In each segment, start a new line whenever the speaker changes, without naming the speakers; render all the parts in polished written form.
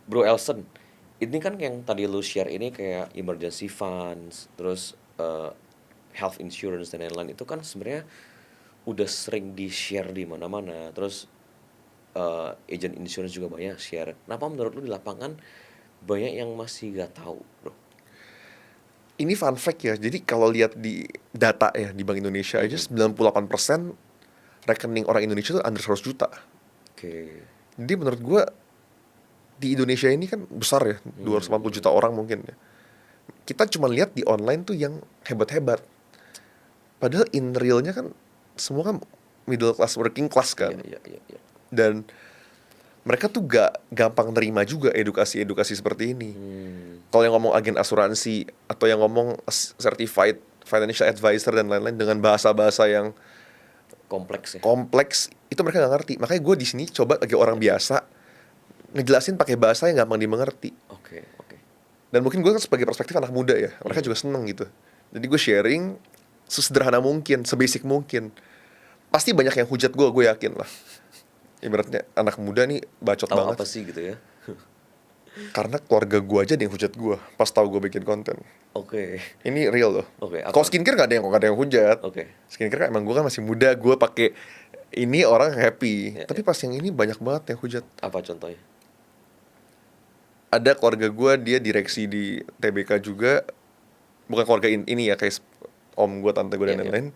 Bro Elson, ini kan yang tadi lu share ini kayak emergency funds, terus health insurance dan lain-lain itu kan sebenarnya udah sering di-share di mana-mana. Terus agent insurance juga banyak share. Kenapa menurut lu di lapangan banyak yang masih gak tahu, bro?
Ini fun fact ya, jadi kalau lihat di data ya di Bank Indonesia aja
Mhm.
98% rekening orang Indonesia tuh under 100 juta.
Oke.
Jadi menurut gua di Indonesia ini kan besar ya, 280
Mhm.
juta orang mungkin ya. Kita cuma lihat di online tuh yang hebat-hebat. Padahal in realnya kan semua kan middle class, working class
Iya,
kan.
iya, iya, iya.
Dan mereka tuh gak gampang nerima juga edukasi-edukasi seperti ini.
Hmm.
Kalau yang ngomong agen asuransi atau yang ngomong certified financial advisor dan lain-lain dengan bahasa-bahasa yang
Kompleks ya.
kompleks, itu mereka nggak ngerti. Makanya gue di sini coba bagi orang
Iya.
biasa ngejelasin pakai bahasa yang gampang dimengerti.
Oke, oke.
Dan mungkin gue kan sebagai perspektif anak muda ya, mereka
Hmm.
juga seneng gitu. Jadi gue sharing sesederhana mungkin, sebasic mungkin. Pasti banyak yang hujat gue yakin lah. Ibaratnya anak muda nih bacot
Tahu
banget.
apa sih gitu ya?
Karena keluarga gue aja ada yang hujat gue pas tahu gue bikin konten.
Oke.
Ini real loh.
Oke,
Kalau
apa?
skincare gak ada yang hujat.
Oke.
Skincare kan emang gue kan masih muda, gue pakai ini orang happy.
Ya,
Tapi
ya.
pas yang ini banyak banget yang hujat.
Apa contohnya?
Ada keluarga gue, dia direksi di TBK juga. Bukan keluarga ini ya, kayak om gue, tante gue
Iya,
dan
iya.
lain-lain.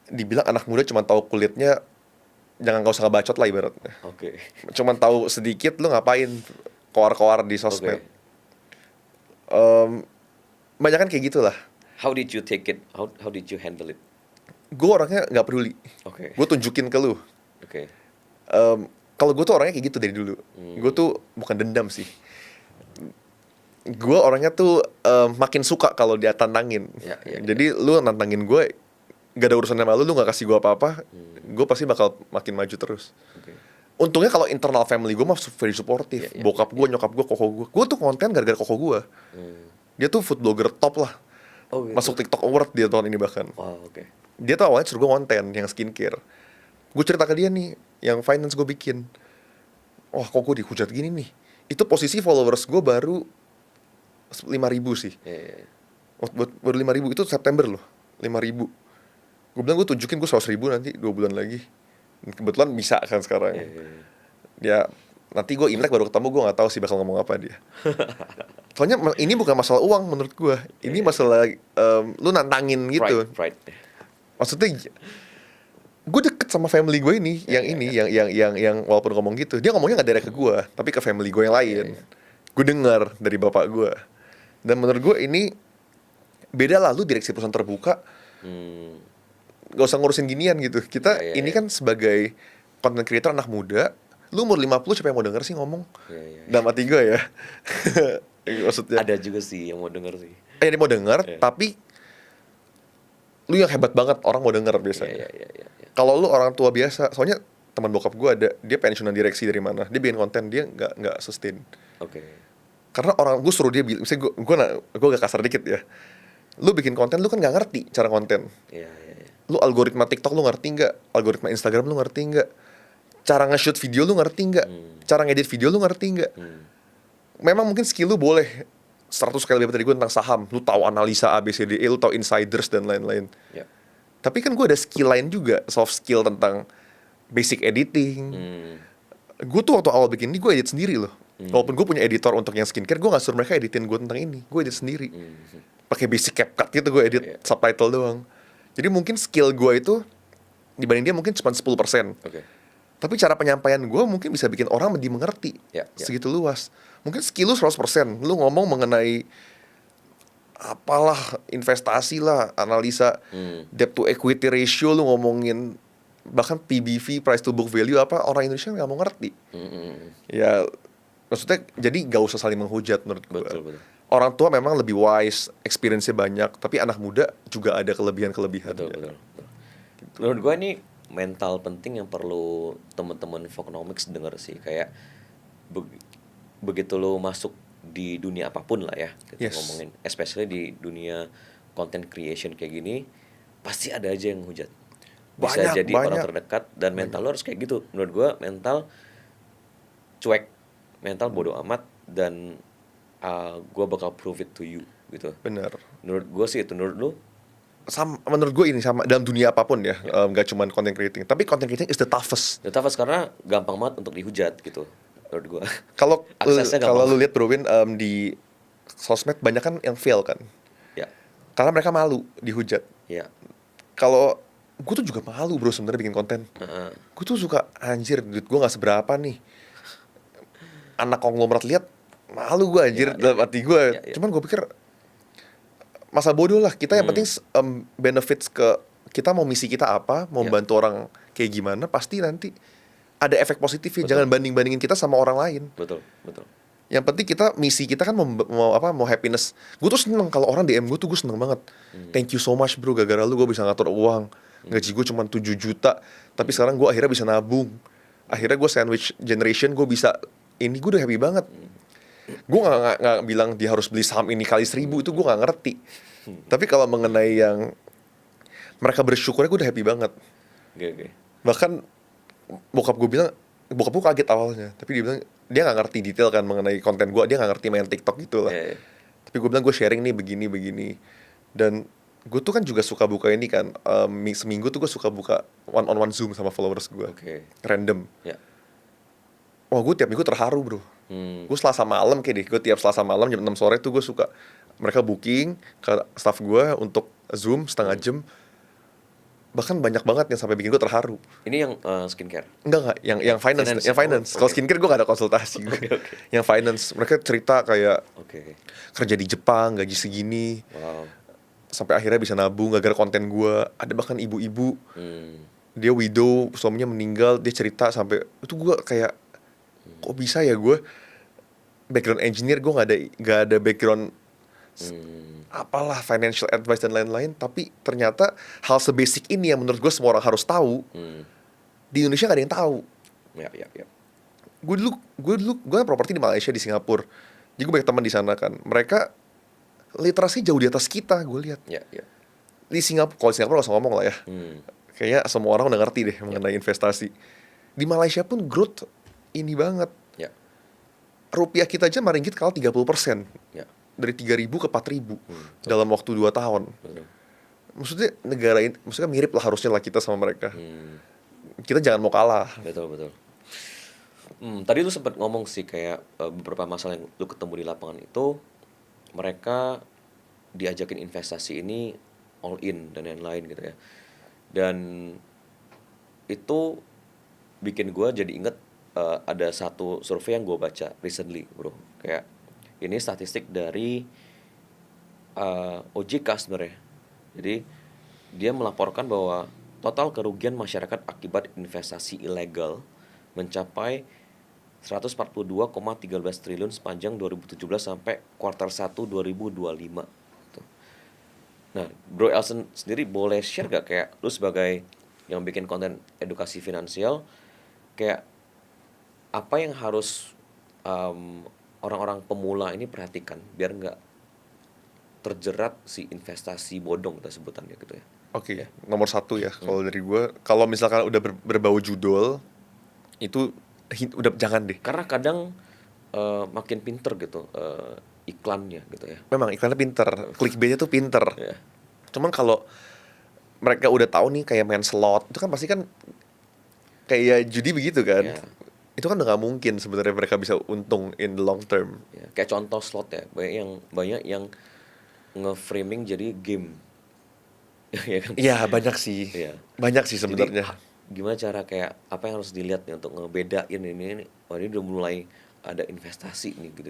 Dibilang anak muda cuma tahu kulitnya, jangan gak usah ngebacot lah ibaratnya.
Oke.
Cuman tahu sedikit, lu ngapain koar-koar di sosmed.
Oke.
Banyak kan kayak gitulah.
How did you take it? How did you handle it?
Gue orangnya nggak peduli.
Oke.
Gue tunjukin ke lu.
Oke.
Kalau gue tuh orangnya kayak gitu dari dulu. Gue
Hmm.
tuh bukan dendam sih. Gue orangnya tuh makin suka kalau dia tantangin.
Ya, ya, ya.
Jadi lu nantangin gue, gak ada urusan sama lu gak kasih gue apa-apa, gue pasti bakal makin maju terus.
Oke.
Untungnya kalau internal family gue mah very supportive.
Ya, ya,
Bokap
ya,
gue,
ya.
nyokap gue, koko gue. Gue tuh konten gara-gara koko gue.
Hmm.
Dia tuh food blogger top lah.
Oh gitu.
Masuk TikTok Award dia tahun ini bahkan.
Wow, oke.
Dia tuh awalnya suruh gue konten yang skincare. Gue cerita ke dia nih, yang finance gue bikin. Wah kok gue dihujat gini nih. Itu posisi followers gue baru 5.000 sih.
Ya, ya, ya.
Baru 5.000, itu September loh. 5.000. Gue bilang gue tunjukin gue 100.000 nanti 2 bulan lagi. Dan kebetulan bisa kan
Ya,
sekarang.
ya, ya.
Dia nanti gue Imlek baru ketemu, gue nggak tahu sih bakal ngomong apa dia. Soalnya ini bukan masalah uang menurut gue. Ini masalah lu nantangin gitu.
Pride.
Maksudnya gue deket sama family gue ini,
Ya,
yang
ya,
ini,
ya.
yang walaupun ngomong gitu, dia ngomongnya nggak direct ke gue, tapi ke family gue yang lain.
Ya, ya.
Gue dengar dari bapak gue. Dan menurut gue ini beda lah, lu direksi perusahaan terbuka,
Hmm.
gak usah ngurusin ginian gitu. Kita
Ya, ya,
ini
ya.
kan sebagai content creator anak muda, lu umur 50 siapa yang mau denger sih ngomong?
Ya, ya, ya.
Dalam hati gue ya. Maksudnya,
Ada juga sih yang mau denger sih.
dia mau denger,
Ya.
tapi lu yang hebat banget, orang mau denger
Ya,
biasanya.
ya, ya, ya, ya.
Kalau lu orang tua biasa, soalnya teman bokap gue ada, dia pensiunan direksi dari mana, dia bikin konten, dia nggak sustain.
Oke.
Karena orang gue suruh dia, misalnya gue gak kasar dikit ya, lu bikin konten lu kan nggak ngerti cara konten.
Ya, ya, ya.
Lu algoritma TikTok lu ngerti nggak, algoritma Instagram lu ngerti nggak, cara nge-shoot video lu ngerti nggak, cara ngedit video lu ngerti nggak. Memang mungkin skill lu boleh 100 kali lebih dari gue tentang saham, lu tahu analisa ABCDE, lu tahu insiders dan lain-lain.
Ya.
Tapi kan gue ada skill lain juga, soft skill tentang basic editing. Gue tuh waktu awal bikin ini gue edit sendiri loh. Walaupun gue punya editor untuk yang skincare, gue gak suruh mereka editin gue tentang ini. Gue edit sendiri. Pakai basic CapCut gitu, gue edit
Iya.
subtitle doang. Jadi mungkin skill gue itu dibanding dia mungkin cuma 10%.
Oke.
Tapi cara penyampaian gue mungkin bisa bikin orang dimengerti.
Ya, ya.
Segitu luas. Mungkin skill lu 100%. Lu ngomong mengenai apalah, investasi lah, analisa debt to equity ratio, lu ngomongin bahkan PBV, price to book value, apa orang Indonesia nggak mau ngerti. Ya maksudnya jadi gak usah saling menghujat menurut gue.
Betul.
Orang tua memang lebih wise, experience-nya banyak, tapi anak muda juga ada kelebihan-kelebihan.
Betul. Menurut gue ini mental penting yang perlu teman-teman Voconomics denger sih. Kayak begitu lo masuk di dunia apapun lah ya, kita
Yes.
ngomongin, especially di dunia content creation kayak gini, pasti ada aja yang hujat. Bisa jadi orang terdekat, dan mental lo harus kayak gitu. Menurut gue mental cuek mental bodo amat, dan gue bakal prove it to you gitu.
Bener.
Menurut gue sih itu. Menurut lu?
Menurut gue ini sama dalam dunia apapun ya,
Ya.
nggak cuma content creating, tapi content creating is the toughest.
The toughest karena gampang banget untuk dihujat gitu menurut gue.
Kalau
Aksesnya
kalau
gampang.
lu lihat Bro Win, di sosmed banyak kan yang fail kan,
Ya,
karena mereka malu dihujat.
ya.
Kalau gue tuh juga malu bro sebenarnya bikin konten.
Heeh.
Gue tuh suka anjir, duit gue nggak seberapa nih. Anak konglomerat lihat malu gue anjir,
Ya,
dalam hati gue.
ya.
Cuman gue pikir masa bodoh lah. Kita yang penting benefits ke kita, mau misi kita apa, mau
Ya.
bantu orang kayak gimana, pasti nanti ada efek positifnya.
Betul.
Jangan banding-bandingin kita sama orang lain.
Betul, betul.
Yang penting misi kita kan mau happiness. Gue tuh seneng kalau orang DM gue tuh, gue seneng banget. Thank you so much bro, gara-gara lu gue bisa ngatur uang. Gaji gue cuma 7 juta, tapi sekarang gue akhirnya bisa nabung. Akhirnya gue sandwich generation, gue bisa ini, gue udah happy banget. Gue nggak bilang dia harus beli saham ini kali 1000, itu gue nggak ngerti. Tapi kalau mengenai yang mereka bersyukurnya, gue udah happy banget.
Oke.
Bahkan bokap gue kaget awalnya, tapi dia bilang dia nggak ngerti detail kan mengenai konten gue, dia nggak ngerti main TikTok gitu lah.
Ya.
Tapi gue bilang gue sharing nih begini, dan gue tuh kan juga suka buka ini kan, seminggu tuh gue suka buka one on one Zoom sama followers gue,
Oke.
random.
Ya.
Wah, gue tiap minggu terharu bro. Gue Selasa malam kayak deh, gue tiap Selasa malam jam 6 sore tuh gue suka, mereka booking ke staff gue untuk Zoom setengah jam. Bahkan banyak banget yang sampai bikin gue terharu.
Ini yang skincare.
Enggak, yang finance,
Finance.
yang finance.
Oh,
Kalau
oke.
skincare gue gak ada konsultasi.
Oke.
Yang finance, mereka cerita kayak
Oke.
kerja di Jepang, gaji segini,
Wow.
sampai akhirnya bisa nabung gara-gara konten gue. Ada bahkan ibu-ibu, dia widow, suaminya meninggal, dia cerita sampai itu gue kayak kok bisa ya, gue background engineer, gue nggak ada background apalah financial advice dan lain-lain, tapi ternyata hal sebasic ini yang menurut gue semua orang harus tahu, di Indonesia gak ada yang tahu.
Ya.
Gue kan properti di Malaysia, di Singapura, jadi gue banyak teman di sana kan, mereka literasi jauh di atas kita, gue lihat.
Ya.
Di Singapura, kalau di Singapura gak usah ngomong lah ya, kayaknya semua orang udah ngerti deh mengenai investasi. Di Malaysia pun growth ini banget.
Ya.
Rupiah kita aja maringgit kalah 30%.
Ya.
Dari 3.000 ke 4.000 dalam waktu 2 tahun.
Betul.
Maksudnya negara ini, maksudnya mirip lah harusnya lah kita sama mereka. Kita jangan mau kalah.
Betul. Tadi lu sempat ngomong sih kayak beberapa masalah yang lu ketemu di lapangan itu, mereka diajakin investasi ini all in dan lain-lain gitu ya. Dan itu bikin gue jadi inget ada satu survei yang gue baca recently bro. Kayak ini statistik dari OJK sebenarnya. Jadi dia melaporkan bahwa total kerugian masyarakat akibat investasi ilegal mencapai 142,13 triliun sepanjang 2017 sampai kuartal 1 2025. Gitu. Nah, Bro Elson sendiri boleh share gak kayak lu sebagai yang bikin konten edukasi finansial, kayak apa yang harus orang-orang pemula ini perhatikan biar nggak terjerat si investasi bodong kita sebutannya gitu ya.
Oke, nomor 1 ya kalau dari gue, kalau misalkan udah berbau judul itu udah jangan deh.
Karena kadang makin pinter gitu iklannya gitu ya.
Memang iklannya pinter, clickbaitnya tuh pinter.
Ya.
Cuman kalau mereka udah tahu nih kayak main slot, itu kan pasti kan kayak judi begitu kan.
Ya.
Itu kan udah gak mungkin sebenarnya mereka bisa untung in the long term.
Ya, kayak contoh slot ya, banyak yang nge-framing jadi game. Ya kan?
Iya banyak sih,
Iya.
banyak sih sebenarnya.
Jadi, gimana cara kayak apa yang harus dilihat nih untuk ngebedain ini oh ini udah mulai ada investasi nih gitu,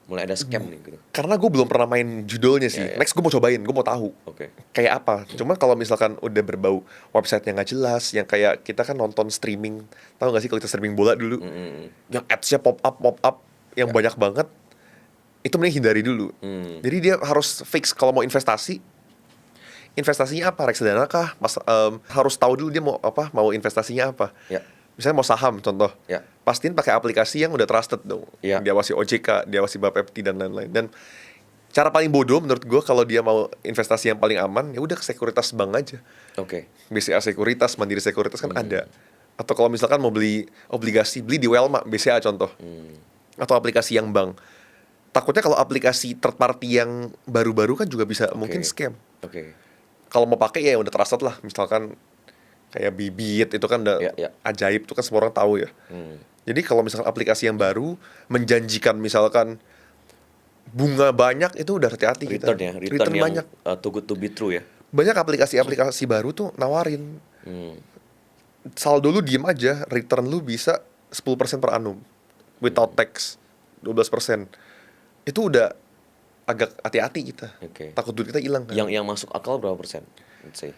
mulai ada scam nih gitu.
Karena gue belum pernah main judulnya sih.
Ya.
Next gue mau cobain, gue mau tahu
Oke.
kayak apa. Cuma kalau misalkan udah berbau website yang nggak jelas, yang kayak kita kan nonton streaming, tahu nggak sih kalau kita streaming bola dulu, yang ads-nya pop up, yang banyak banget, itu mending hindari dulu. Jadi dia harus fix kalau mau investasinya apa, reksadana kah? Harus tahu dulu dia mau apa, mau investasinya apa.
Ya.
Misalnya mau saham contoh,
Ya.
pastiin pakai aplikasi yang udah trusted dong,
Ya.
diawasi OJK, diawasi Bapepti dan lain-lain. Dan cara paling bodoh menurut gue kalau dia mau investasi yang paling aman, ya udah ke sekuritas bank aja.
Oke.
BCA Sekuritas, Mandiri Sekuritas kan ada. Atau kalau misalkan mau beli obligasi, beli di Welma, BCA contoh. Atau aplikasi yang bank. Takutnya kalau aplikasi third party yang baru-baru kan juga bisa mungkin
Oke.
scam.
Oke.
Kalau mau pakai ya udah trusted lah. Misalkan kayak Bibit itu kan udah
Ya, ya.
ajaib, itu kan semua orang tahu ya. Jadi kalau misalkan aplikasi yang baru menjanjikan misalkan bunga banyak, itu udah hati-hati kita.
Return ya, return yang
banyak.
too good to be true ya.
Banyak aplikasi-aplikasi baru tuh nawarin saldo lu diem aja, return lu bisa 10% per annum without tax, 12%. Itu udah agak hati-hati kita.
Oke.
Takut duit kita hilang kan.
Yang masuk akal berapa persen? Let's say.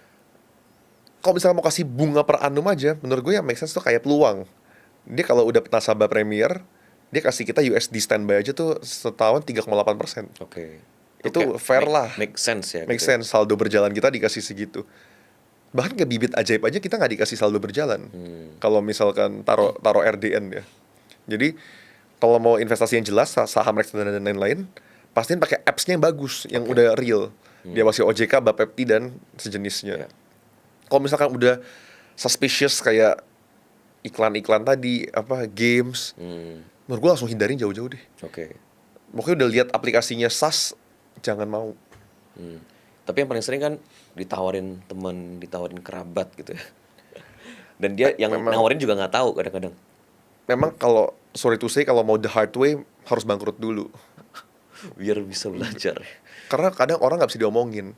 Kalau misalnya mau kasih bunga per annum aja, menurut gue yang make sense tuh kayak peluang. Dia kalau udah nasabah Premier, dia kasih kita USD standby aja tuh setahun 3,8%.
Oke.
Itu
Oke,
fair lah.
Make sense ya.
Make
gitu ya.
sense, saldo berjalan kita dikasih segitu. Bahkan ke Bibit ajaib aja kita nggak dikasih saldo berjalan. Kalau misalkan taruh RDN ya. Jadi kalau mau investasi yang jelas, saham reksadana dan lain-lain, pastiin pakai apps-nya yang bagus, yang udah real. Diawasi OJK, Bapepti dan sejenisnya.
Ya.
Kalau misalkan udah suspicious kayak iklan-iklan tadi, apa games, menurut gue langsung hindarin jauh-jauh deh.
Oke.
Pokoknya udah lihat aplikasinya SAS, jangan mau.
Tapi yang paling sering kan ditawarin teman, ditawarin kerabat gitu ya. Dan dia yang
Memang-
nawarin juga nggak tahu kadang-kadang.
Memang kalau sorry to say, kalau mau the hard way harus bangkrut dulu.
Biar bisa belajar.
Karena kadang orang nggak bisa diomongin.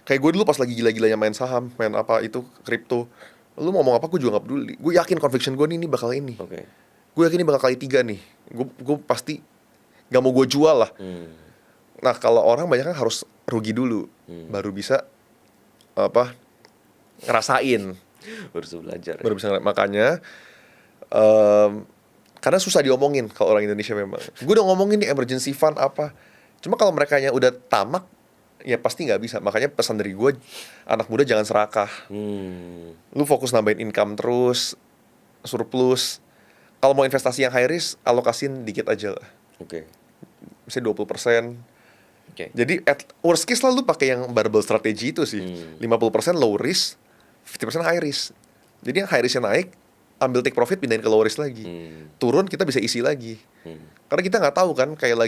Kayak gue dulu pas lagi gila-gilanya main saham, main apa itu kripto, lu mau ngomong apa gue juga nggak peduli. Gue yakin conviction gue ini bakal ini.
Oke.
Gue yakin ini bakal kali 3 nih. Gue pasti nggak mau gue jual lah. Nah kalau orang banyak kan harus rugi dulu, baru bisa apa ngerasain,
Harus belajar. Ya.
baru bisa makanya karena susah diomongin kalau orang Indonesia memang. Gue udah ngomongin nih emergency fund apa, cuma kalau mereka nya udah tamak ya pasti nggak bisa. Makanya pesan dari gue, anak muda jangan serakah. Lu fokus nambahin income terus, surplus. Kalau mau investasi yang high risk, alokasin dikit aja lah.
Oke.
Misalnya 20%.
Oke.
Jadi at worst case lah lu pakai yang barbell strategy itu sih. 50% low risk, 50% high risk. Jadi yang high risknya naik, ambil take profit, pindahin ke low risk lagi. Turun kita bisa isi lagi. Karena kita nggak tahu kan, kayak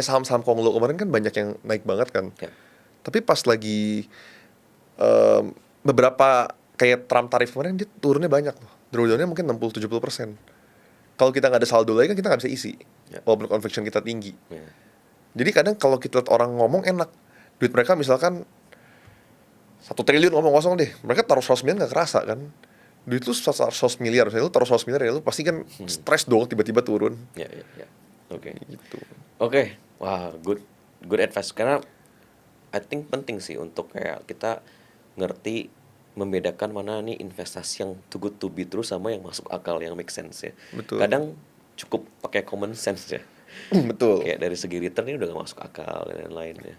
saham-saham Konglo kemarin kan banyak yang naik banget kan.
Ya.
Tapi pas lagi beberapa kayak Trump tarif kemarin, dia turunnya banyak loh. Drawdownnya mungkin 60-70%. Kalau kita nggak ada saldo lagi kan kita nggak bisa isi.
Ya.
Walaupun conviction kita tinggi.
Ya.
Jadi kadang kalau kita lihat orang ngomong enak, duit mereka misalkan 1 triliun ngomong kosong deh, mereka taruh 100 miliar nggak kerasa kan. Duit lu 100 miliar, misalnya lu taruh 100 miliar ya lu pasti kan stres dong tiba-tiba turun.
Ya. Oke.
Gitu.
Oke. Wah, good advice. Karena I think penting sih untuk kayak kita ngerti membedakan mana nih investasi yang too good to be true sama yang masuk akal, yang make sense ya.
Betul.
Kadang cukup pakai common sense ya.
Betul.
Kayak dari segi return ini udah gak masuk akal dan lain-lain ya.